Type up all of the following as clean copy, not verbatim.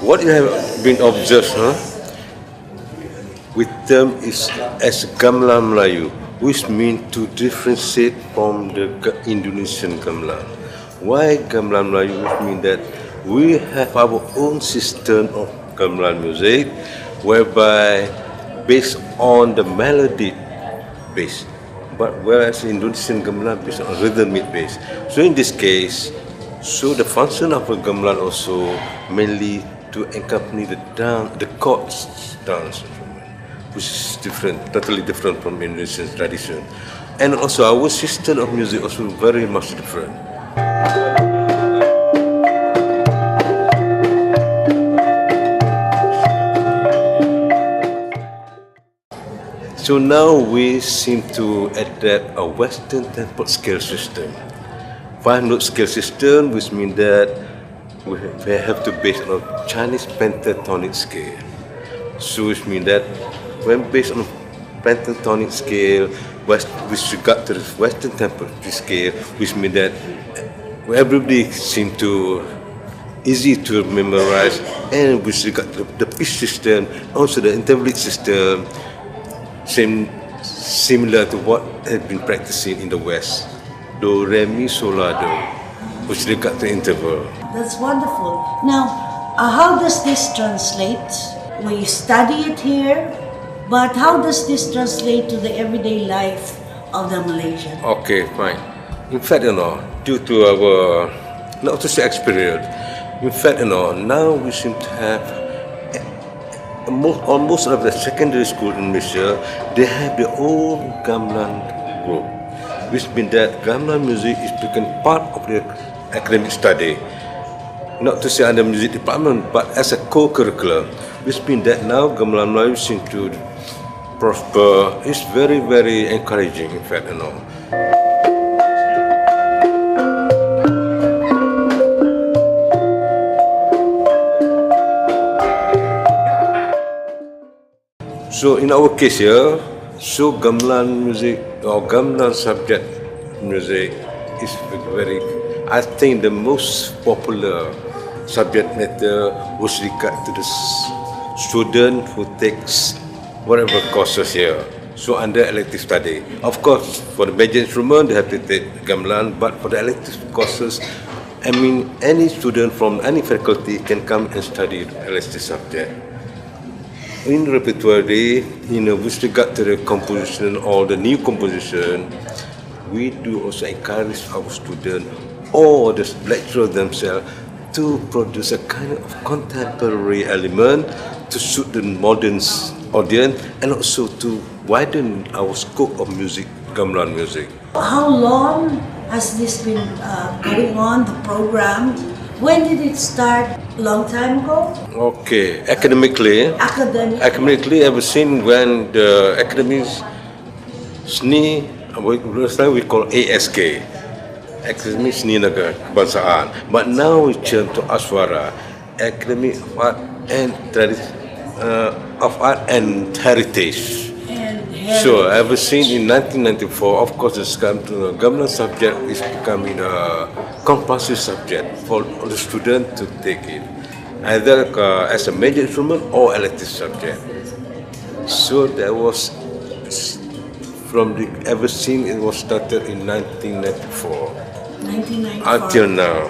What you have been observed, with them is as Gamelan Melayu, which means to differentiate from the Indonesian Gamelan. Why Gamelan Melayu? Which means that we have our own system of Gamelan music, whereby based on the melody base, but whereas Indonesian Gamelan based on rhythmic base. So in this case, so the function of a gamelan also mainly to accompany the chords dance, which is different, totally different from Indonesian tradition. And also our system of music also very much different. So now we seem to adapt a Western tempo scale system. 5-note scale system, which means that we have to base on a Chinese pentatonic scale. So which means that when based on pentatonic scale, with regard to the Western tempo scale, which means that everybody seems to easy to memorize, and with regard to the pitch system, also the interval system, similar to what has been practicing in the West. Do, re, mi, sol, la, do, which regard to interval. That's wonderful. Now, how does this translate? We study it here, but how does this translate to the everyday life of the Malaysian? Okay, fine. In fact, due to our not to say experience, in fact, now we seem to have almost of the secondary school in Malaysia, they have their own gamelan group, which means that gamelan music is become part of their academic study. Not to say under music department, but as a co-curriculum, which means that now Gamelan Melayu seems to prosper. It's very, very encouraging, in fact, So in our case here, so Gamelan music or Gamelan subject music is very, I think the most popular subject matter with regard to the student who takes whatever courses here. So under elective study, of course, for the major instrument they have to take Gamelan, but for the elective courses, I mean, any student from any faculty can come and study the elective subject. In repertoire, with regard to the composition or the new composition, we do also encourage our students or the lecturers themselves to produce a kind of contemporary element to suit the modern audience and also to widen our scope of music, Gamelan music. How long has this been going on, the program? When did it start? Long time ago? Okay, academically, ever since when the academies SNI, we call ASK, Academy Seni Negara Kebangsaan. But now we turn to Aswara, Academy of Art and Heritage. So ever since in 1994, of course, the Gamelan subject is becoming a compulsory subject for the student to take it, either as a major instrument or elective subject. So that was ever since it was started in 1994. Until now.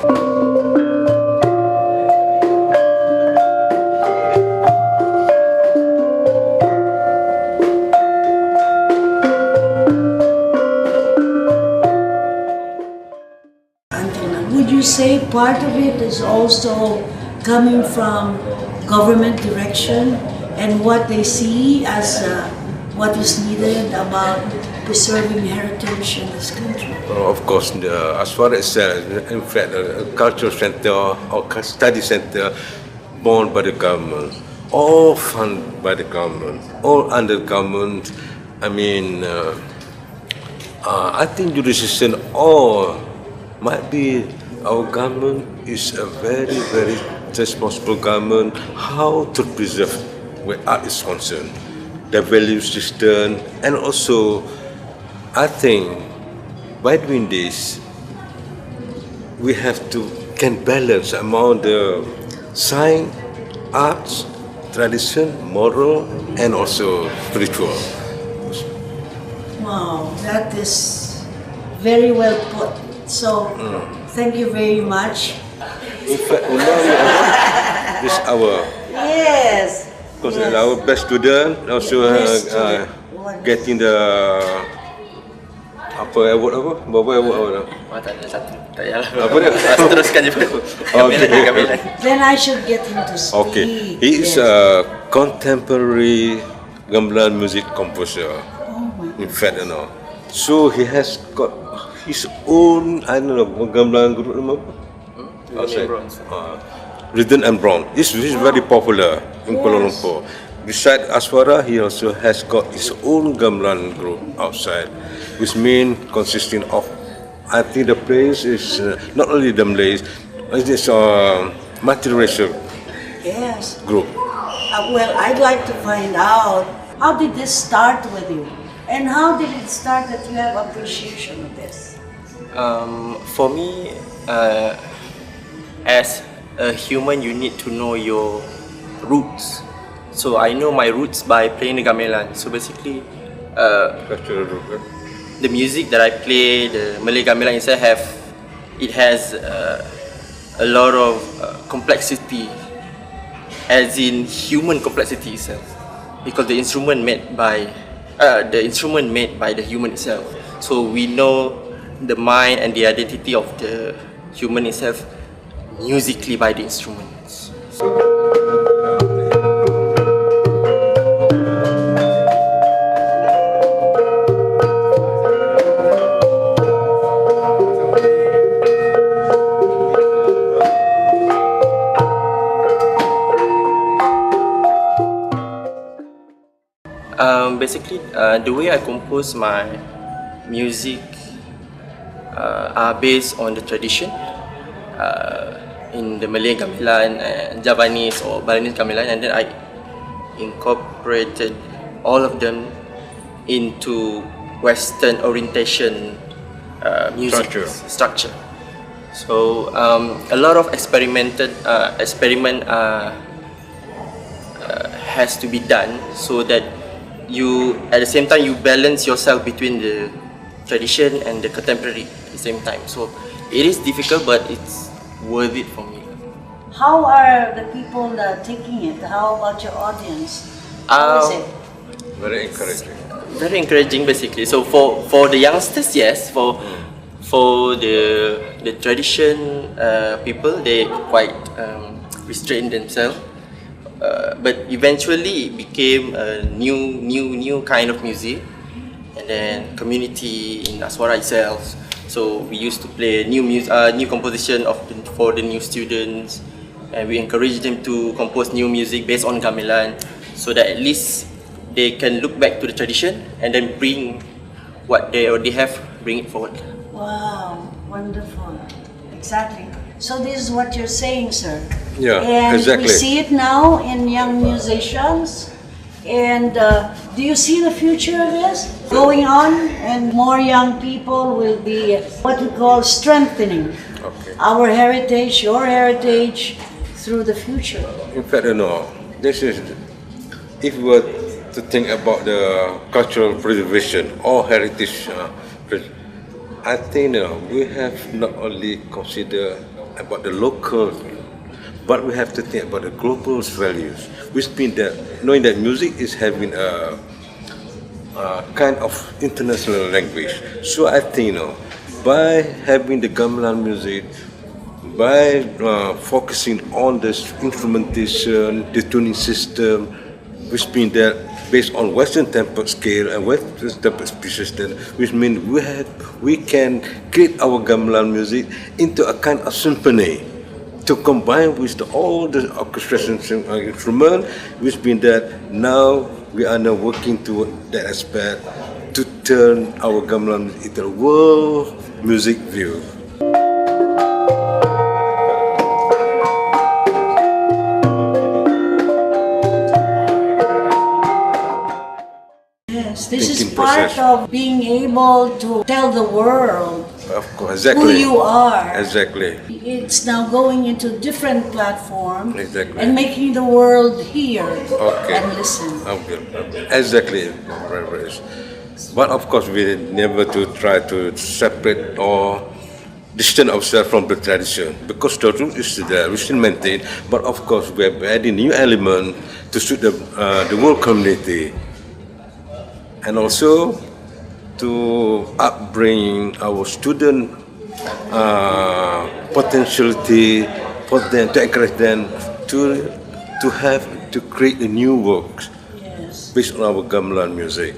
Would you say part of it is also coming from government direction and what they see as what is needed about preserving heritage in this country? Of course, as far as in fact, a cultural center or study center born by the government, all funded by the government, all under government. I mean, I think jurisdiction all might be. Our government is a very, very responsible government. How to preserve where art is concerned, the value system, and also, I think, by doing this, we have to can balance among the science arts, tradition, moral, and also spiritual. Wow, that is very well put. So, thank you very much. In fact, now this our Yes. because Yes. our best student also Best student. getting the apa award apa? Berapa award award? Tak ada satu. Tak payahlah. Apa dia? Teruskan je. Okay. Gamelan. Then I should get him to speak. Okay, he is Yes. a contemporary Gamelan music composer. Oh my. In fact, so he has got his own, I don't know, Gamelan group nama apa? Outside. Bronze. Rhythm and Brown. He's very popular in Kuala Yes. Lumpur. Besides Aswara, he also has got his own Gamelan group outside, which means consisting of, I think the place is not only the Malays, it is a multiracial Yes. group. Well, I'd like to find out, how did this start with you? And how did it start that you have appreciation of this? For me, as a human, you need to know your roots. So I know my roots by playing the gamelan. So basically, Cultural group. the music that I play, the Malay gamelan itself has a lot of complexity, as in human complexity itself, because the instrument made by the human itself. So we know the mind and the identity of the human itself musically by the instruments. Basically, the way I compose my music are based on the tradition. In the Malay gamelan, Javanese or Balinese gamelan, and then I incorporated all of them into Western orientation music structure. So a lot of experiment has to be done, so that you at the same time you balance yourself between the tradition and the contemporary at the same time. So it is difficult, but it's worth it for me. How are the people taking it? How about your audience? How is it? Very encouraging. Very encouraging, basically. So for the youngsters, yes. For the tradition people, they quite restrain themselves. But eventually it became a new kind of music, and then community in Aswara itself. So we used to play new composition for the new students, and we encourage them to compose new music based on gamelan, so that at least they can look back to the tradition and then bring what they already have, bring it forward. Wow, wonderful. Exactly. So this is what you're saying, sir. Yeah, and exactly. we see it now in young musicians. And do you see the future of this going on? And more young people will be what we call strengthening our heritage, your heritage, through the future. In fact, this is, if we were to think about the cultural preservation or heritage, I think we have not only consider about the local, but we have to think about the global values, which means that knowing that music is having a kind of international language. So I think by having the gamelan music, by focusing on the instrumentation, the tuning system, which means that based on Western tempo scale and Western tempo system, which means we can create our gamelan music into a kind of symphony to combine with all the orchestration instrument, which means that now we are now working toward that aspect to turn our gamelan into a world music view. This is Thinking part process. of being able to tell the world of course, who exactly. you are. Exactly. It's now going into different platform Exactly. and making the world hear Okay. and listen. Okay. Exactly. But of course, we never to try to separate or distance ourselves from the tradition, because the root is there, we still maintain. But of course, we are adding new element to suit the whole community, and also to upbring our student potentiality, for them to encourage them to have to create a new works Yes. based on our gamelan music.